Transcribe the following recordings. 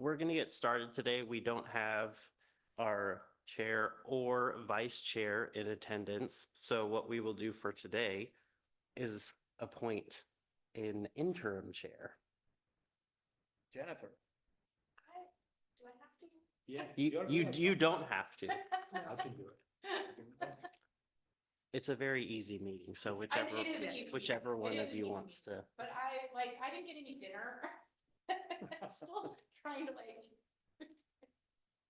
we're going to get started today. We don't have our chair or vice chair in attendance. So what we will do for today is appoint an interim chair. Jennifer. Do I have to? Yeah. You don't have to. I can do it. It's a very easy meeting, so It is an easy whichever meeting. one It is of an you easy wants to. But I didn't get any dinner. I'm still trying to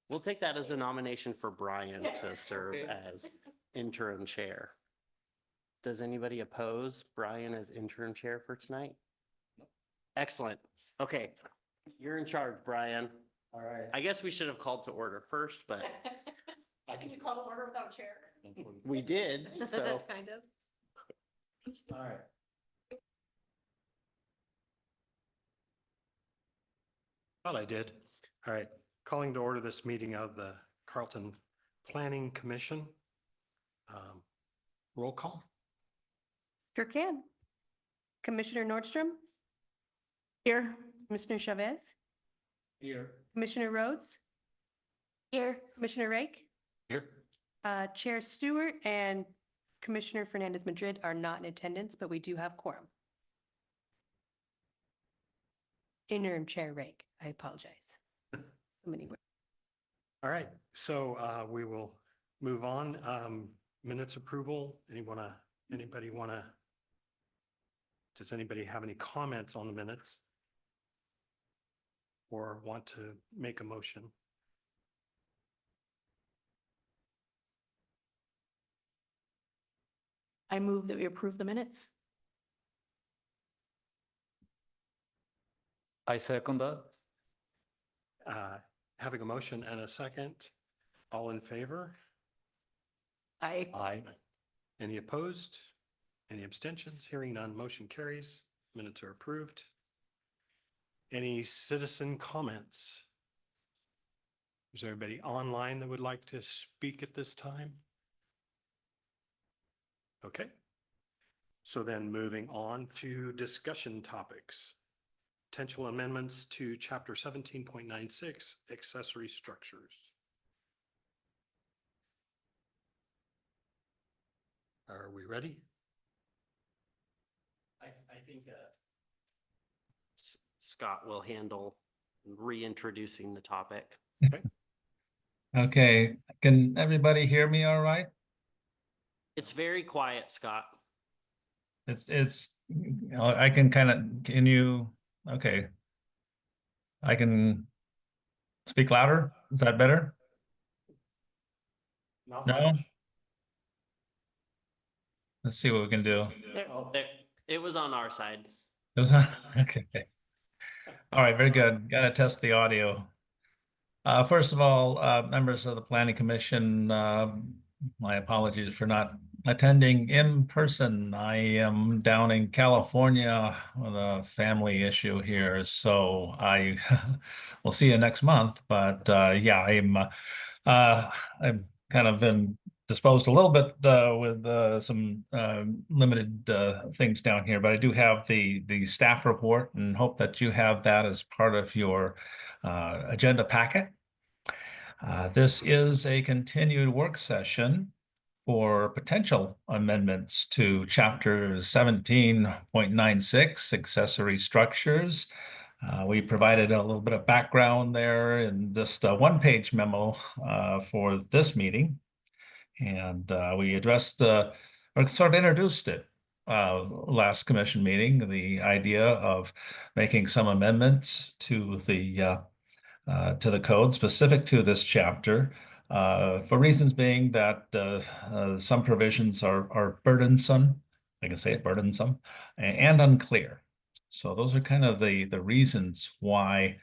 We'll take that as a nomination for Brian to serve Okay. as interim chair. Does anybody oppose Brian as interim chair for tonight? No. Excellent. Okay, you're in charge, Brian. All right. I guess we should have called to order first, but Can you call to order without a chair? we did, so. Kind of. All right. Well, I did. All right. Calling to order this meeting of the Carlton Planning Commission. Roll call. Sure can. Commissioner Nordstrom, Here. Commissioner Chavez, Here. Commissioner Rhodes, Here. Commissioner Rake, Here. Chair Stewart, and Commissioner Fernandez Madrid are not in attendance, but we do have quorum. Interim Chair Rake, I apologize. So many words. All right. So we will move on. Minutes approval. Does anybody have any comments on the minutes? Or want to make a motion? I move that we approve the minutes. I second that. Having a motion and a second, all in favor? Aye. Any opposed? Any abstentions? Hearing none, motion carries. Minutes are approved. Any citizen comments? Is there anybody online that would like to speak at this time? Okay. So then moving on to discussion topics. Potential amendments to chapter 17.96 accessory structures. Are we ready? I think Scott will handle reintroducing the topic. Okay, can everybody hear me all right? It's very quiet, Scott. I can can you, okay. I can speak louder? Is that better? Not No? much. Let's see what we can do. There, it was on our side. Okay. All right, very good. Got to test the audio. First of all, members of the Planning Commission, my apologies for not attending in person. I am down in California with a family issue here, so I will see you next month. But yeah, I'm kind of been disposed a little bit with some limited things down here, but I do have the staff report and hope that you have that as part of your agenda packet. This is a continued work session for potential amendments to chapter 17.96 accessory structures. We provided a little bit of background there in just a one-page memo for this meeting. And we addressed or sort of introduced it last commission meeting, the idea of making some amendments to the code specific to this chapter, for reasons being that some provisions are burdensome, I can say it, burdensome, and unclear. So those are kind of the reasons why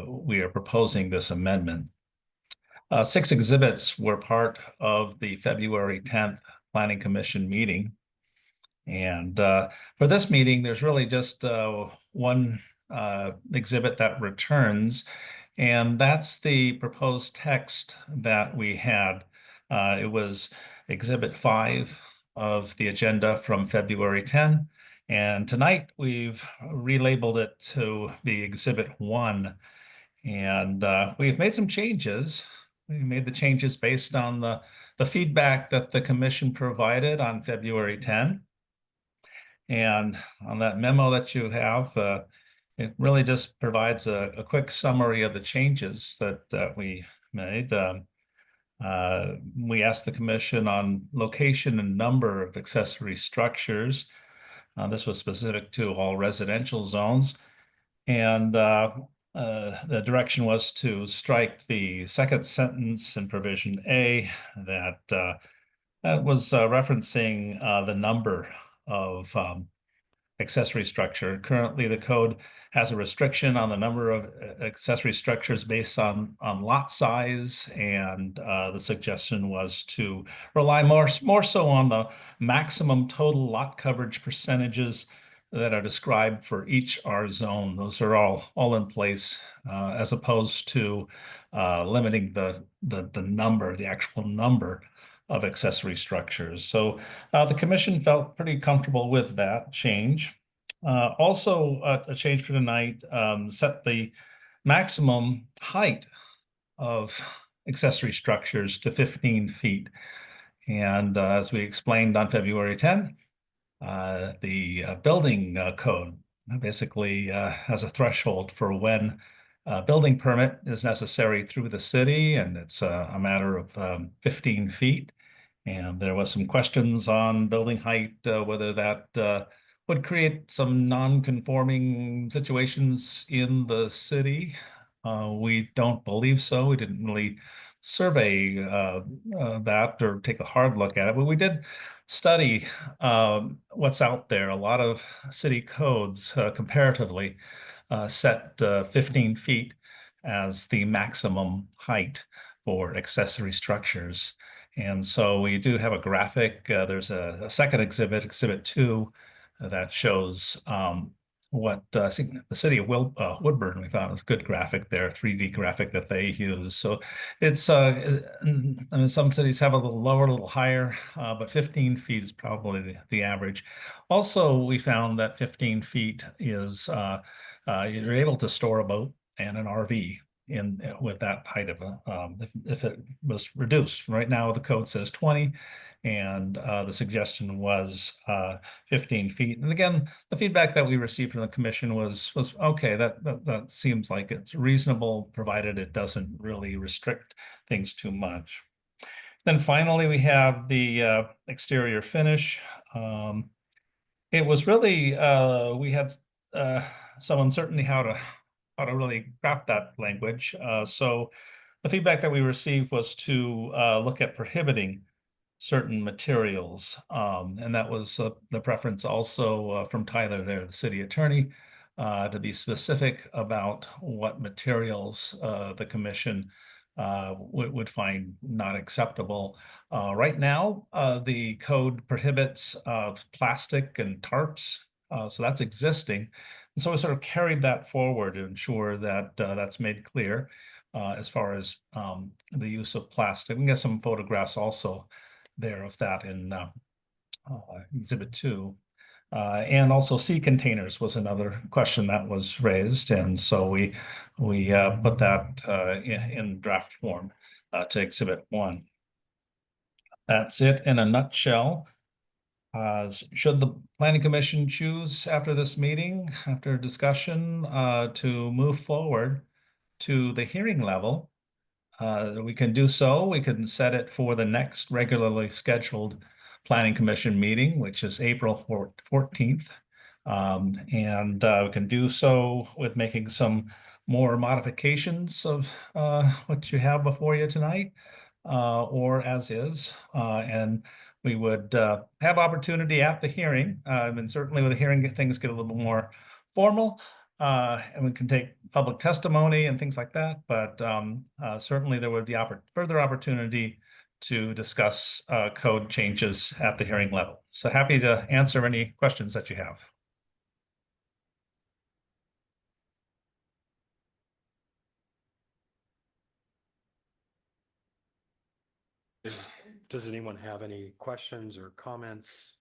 we are proposing this amendment. 6 exhibits were part of the February 10th Planning Commission meeting. And for this meeting, there's really just one exhibit that returns, and that's the proposed text that we had. It was Exhibit 5 of the agenda from February 10, and tonight we've relabeled it to be Exhibit 1. And we've made some changes. We made the changes based on the feedback that the commission provided on February 10. And on that memo that you have, it really just provides a quick summary of the changes that we made. We asked the commission on location and number of accessory structures. This was specific to all residential zones. And the direction was to strike the second sentence in provision A that was referencing the number of accessory structure. Currently, the code has a restriction on the number of accessory structures based on lot size, and the suggestion was to rely more so on the maximum total lot coverage percentages that are described for each R zone. Those are all in place, as opposed to limiting the actual number of accessory structures. So the commission felt pretty comfortable with that change. Also, a change for tonight, set the maximum height of accessory structures to 15 feet. And as we explained on February 10th, the building code basically has a threshold for when a building permit is necessary through the city, and it's a matter of 15 feet. And there was some questions on building height, whether that would create some non-conforming situations in the city. We don't believe so. We didn't really survey that or take a hard look at it, but we did study what's out there. A lot of city codes comparatively set 15 feet as the maximum height for accessory structures. And so we do have a graphic. There's a second exhibit, Exhibit 2, that shows what I think the city of Woodburn, we found a good graphic there, 3D graphic that they use. So it's, I mean, some cities have a little lower, a little higher, but 15 feet is probably the average. Also, we found that 15 feet is, you're able to store a boat and an RV in with that height of if it was reduced. Right now, the code says 20, and the suggestion was 15 feet. And again, the feedback that we received from the commission was okay. That seems like it's reasonable, provided it doesn't really restrict things too much. Then finally, we have the exterior finish. It was really we had some uncertainty how to really craft that language. So the feedback that we received was to look at prohibiting certain materials. And that was the preference also from Tyler there, the city attorney, to be specific about what materials the commission would find not acceptable. Right now, the code prohibits plastic and tarps, so that's existing. And so we sort of carried that forward to ensure that that's made clear as far as the use of plastic. We can get some photographs also there of that in Exhibit 2. And also sea containers was another question that was raised. And so we put that in draft form to Exhibit 1. That's it in a nutshell. Should the Planning Commission choose after this meeting, after discussion, to move forward to the hearing level, we can do so. We can set it for the next regularly scheduled Planning Commission meeting, which is April 14th. And we can do so with making some more modifications of what you have before you tonight, or as is. And we would have opportunity at the hearing. And certainly with the hearing, things get a little more formal. And we can take public testimony and things like that, but certainly there would be further opportunity to discuss code changes at the hearing level. So happy to answer any questions that you have. Does anyone have any questions or comments?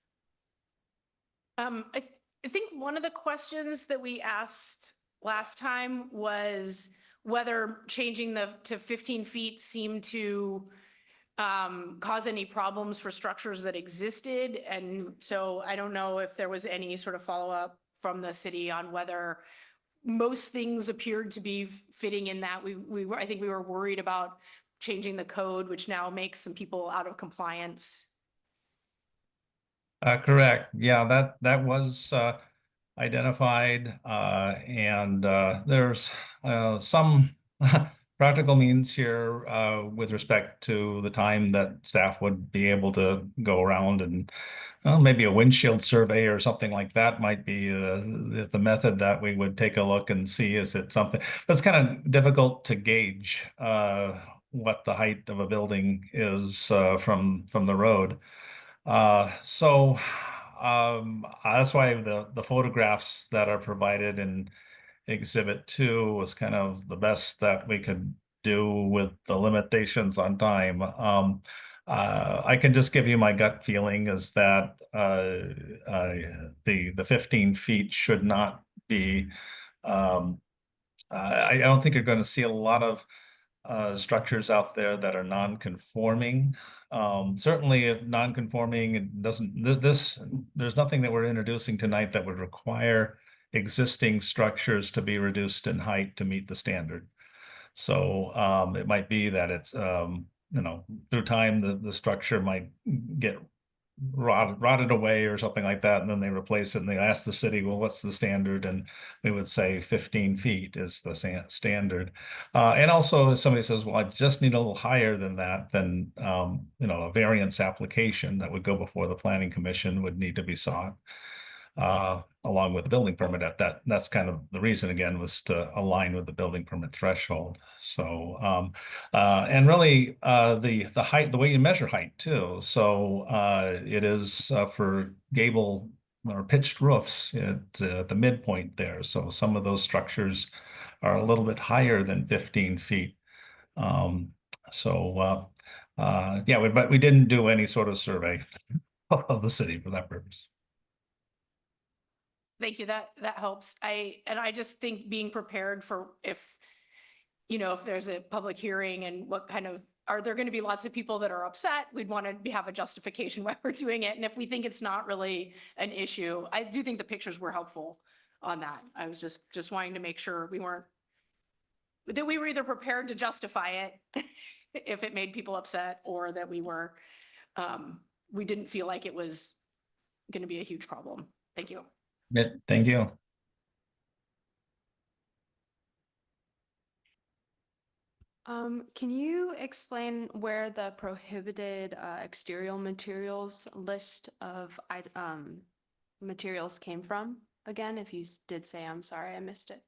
I think one of the questions that we asked last time was whether changing to 15 feet seemed to cause any problems for structures that existed. And so I don't know if there was any sort of follow-up from the city on whether most things appeared to be fitting in that. I think we were worried about changing the code, which now makes some people out of compliance. Correct. Yeah, that was identified, and there's some practical means here with respect to the time that staff would be able to go around and maybe a windshield survey or something like that might be the method that we would take a look and see, is it something that's kind of difficult to gauge what the height of a building is from the road. That's why the photographs that are provided in Exhibit 2 was kind of the best that we could do with the limitations on time. I can just give you my gut feeling is that the 15 feet should not be. I don't think you're going to see a lot of structures out there that are non-conforming. Certainly, if non-conforming, it doesn't. There's nothing that we're introducing tonight that would require existing structures to be reduced in height to meet the standard. So it might be that it's through time the structure might get rotted away or something like that, and then they replace it and they ask the city, well, what's the standard? And we would say 15 feet is the standard. And also if somebody says, well, I just need a little higher than that, then a variance application that would go before the planning commission would need to be sought along with the building permit at that's kind of the reason, again, was to align with the building permit threshold. So and really the height, the way you measure height too. So it is for gable or pitched roofs at the midpoint there. So some of those structures are a little bit higher than 15 feet. Yeah, but we didn't do any sort of survey of the city for that purpose. Thank you. That helps. I just think being prepared for if there's a public hearing and what kind of, are there going to be lots of people that are upset? We'd want to have a justification why we're doing it. And if we think it's not really an issue, I do think the pictures were helpful on that. I was just wanting to make sure that we were either prepared to justify it if it made people upset, or that we didn't feel like it was going to be a huge problem. Thank you. Yeah, thank you. Can you explain where the prohibited exterior materials list of materials came from? Again, if you did say, I'm sorry, I missed it.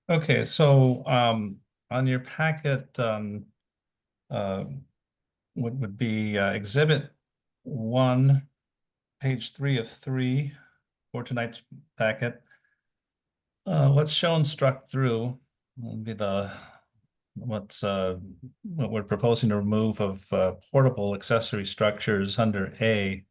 Okay, so on your packet, what would be Exhibit 1, page 3 of 3 for tonight's packet. What's shown struck through would be what we're proposing to remove of portable accessory structures under A.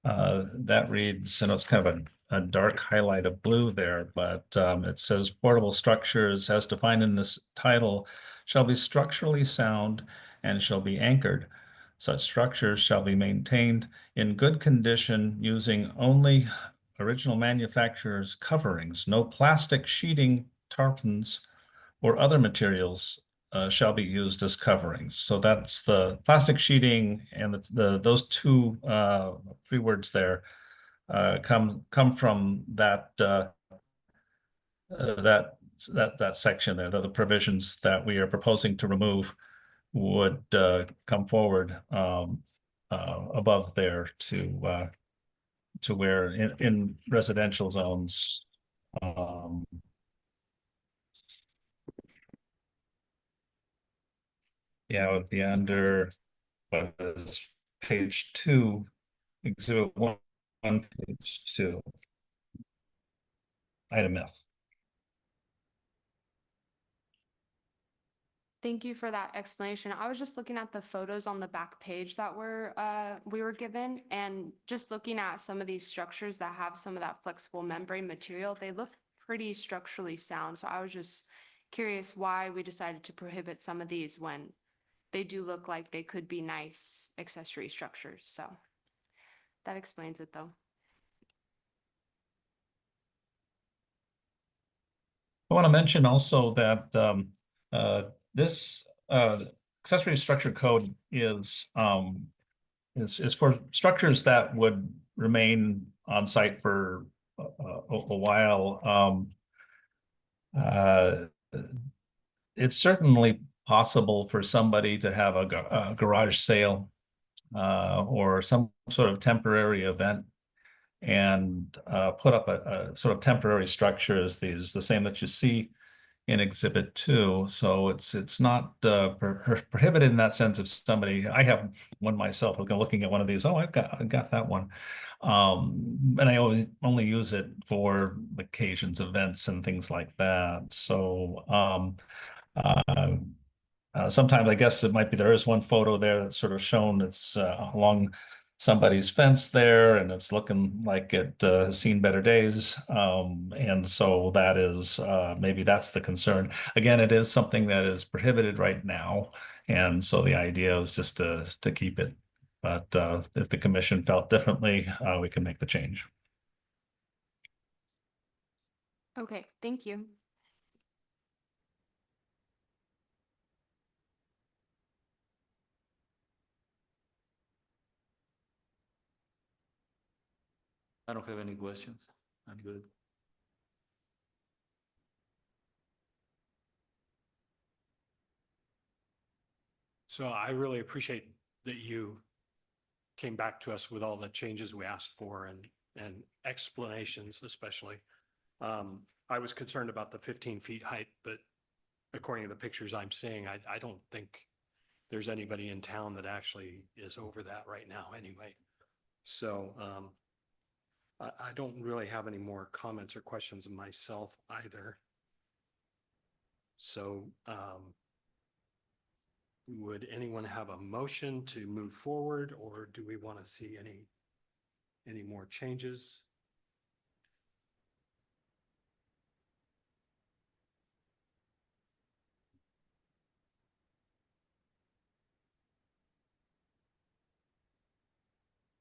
That reads, and it's kind of a dark highlight of blue there, but it says portable structures as defined in this title shall be structurally sound and shall be anchored. Such structures shall be maintained in good condition using only original manufacturer's coverings. No plastic sheeting, tarpaulins, or other materials shall be used as coverings. So that's the plastic sheeting, and those two 3 words there come from that section there. The provisions that we are proposing to remove would come forward above there to where in residential zones. Yeah, it would be under what is page 2, Exhibit 1, page 2, item F. Thank you for that explanation. I was just looking at the photos on the back page that we were given, and just looking at some of these structures that have some of that flexible membrane material, they look pretty structurally sound. So I was just curious why we decided to prohibit some of these when they do look like they could be nice accessory structures. So that explains it though. I want to mention also that this accessory structure code is for structures that would remain on site for a while. Uh, it's certainly possible for somebody to have a garage sale or some sort of temporary event and put up a sort of temporary structure as these, the same that you see in Exhibit 2. So it's not prohibited in that sense. If somebody, I have one myself, looking at one of these, oh, I got that one. And I only use it for occasions, events, and things like that. So uh, sometimes I guess it might be there is one photo there that's sort of shown it's along somebody's fence there, and it's looking like it has seen better days. And so that is maybe that's the concern. Again, it is something that is prohibited right now, and so the idea is just to keep it. But if the commission felt differently, we can make the change. Okay, thank you. I don't have any questions. I'm good. So I really appreciate that you came back to us with all the changes we asked for and explanations especially. I was concerned about the 15 feet height, but according to the pictures I'm seeing, I don't think there's anybody in town that actually is over that right now anyway. So I don't really have any more comments or questions myself either. So would anyone have a motion to move forward, or do we want to see any more changes?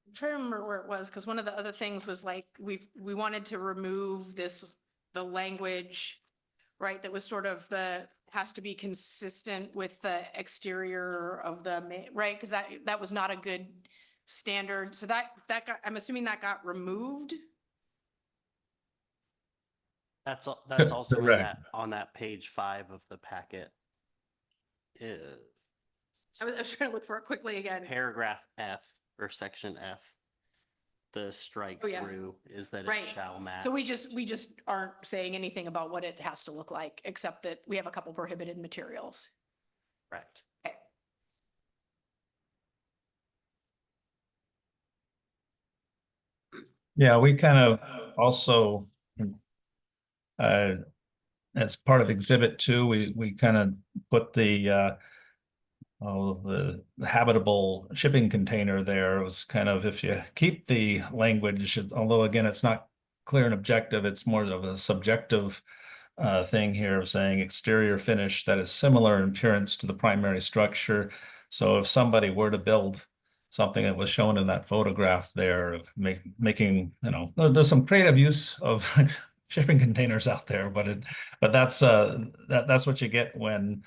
I'm trying to remember where it was, because one of the other things was like, we wanted to remove the language, right, that was sort of has to be consistent with the exterior of right, because that was not a good standard, so that I'm assuming that got removed. That's also in Correct. that, on that page 5 of the packet. I was trying to look for it quickly again. Paragraph F or section F. The strike Oh, yeah. through is that it Right. shall match. So we just aren't saying anything about what it has to look like, except that we have a couple prohibited materials. Correct. Okay. Yeah, we kind of also as part of Exhibit 2, we kind of put the habitable shipping container there. It was kind of, if you keep the language, although again, it's not clear and objective, it's more of a subjective thing here of saying exterior finish that is similar in appearance to the primary structure. So if somebody were to build something that was shown in that photograph there of making, there's some creative use of shipping containers out there, but that's that's what you get when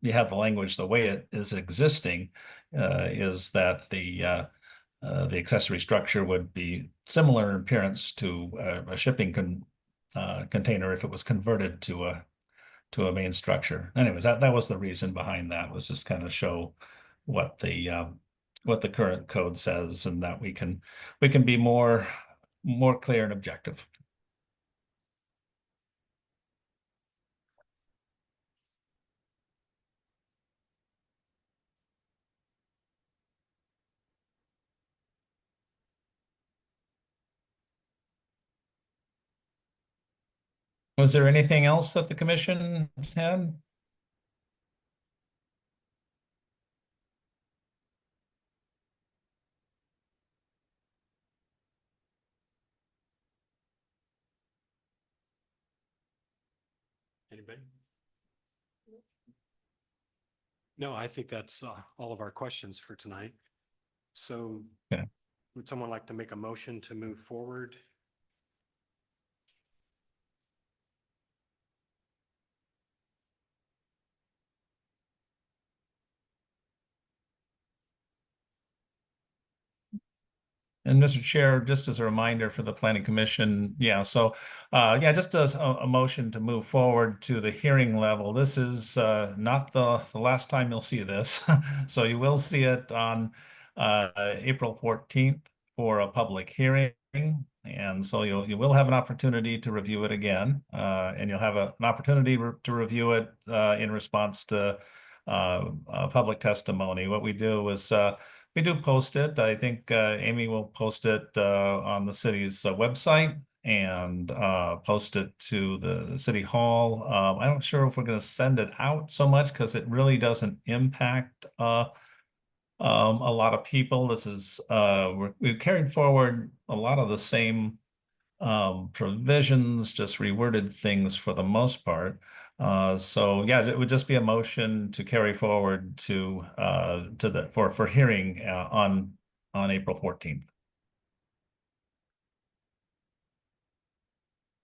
you have the language the way it is existing, is that the accessory structure would be similar in appearance to a shipping container if it was converted to a main structure. Anyways, that was the reason behind that, was just kind of show what the current code says, and that we can be more clear and objective. Was there anything else that the commission had? Anybody? No, I think that's all of our questions for tonight. So Okay. would someone like to make a motion to move forward? And Mr. Chair, just as a reminder for the planning commission, yeah, just as a motion to move forward to the hearing level. This is not the last time you'll see this. So you will see it on April 14th for a public hearing. And so you will have an opportunity to review it again, and you'll have an opportunity to review it in response to public testimony. What we do is we do post it. I think Amy will post it on the city's website and post it to the city hall. I'm not sure if we're going to send it out so much because it really doesn't impact a lot of people. This is we've carried forward a lot of the same provisions, just reworded things for the most part. So yeah, it would just be a motion to carry forward to the for hearing on April 14th.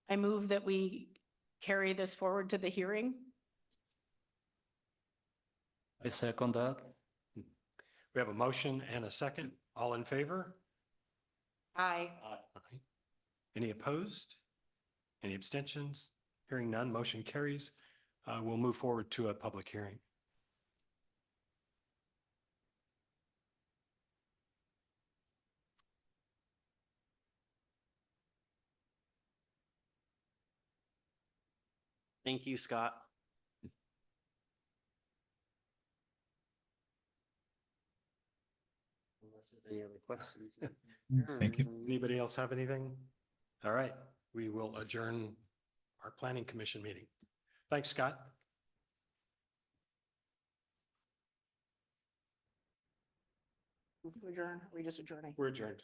I move that we carry this forward to the hearing. I second that. We have a motion and a second. All in favor? Aye. Aye. Any opposed? Any abstentions? Hearing none, motion carries. We'll move forward to a public hearing. Thank you, Scott. Unless there's any other questions. Thank you. Anybody else have anything? All right, we will adjourn our planning commission meeting. Thanks, Scott. Adjourn, are we just adjourning? We're adjourned.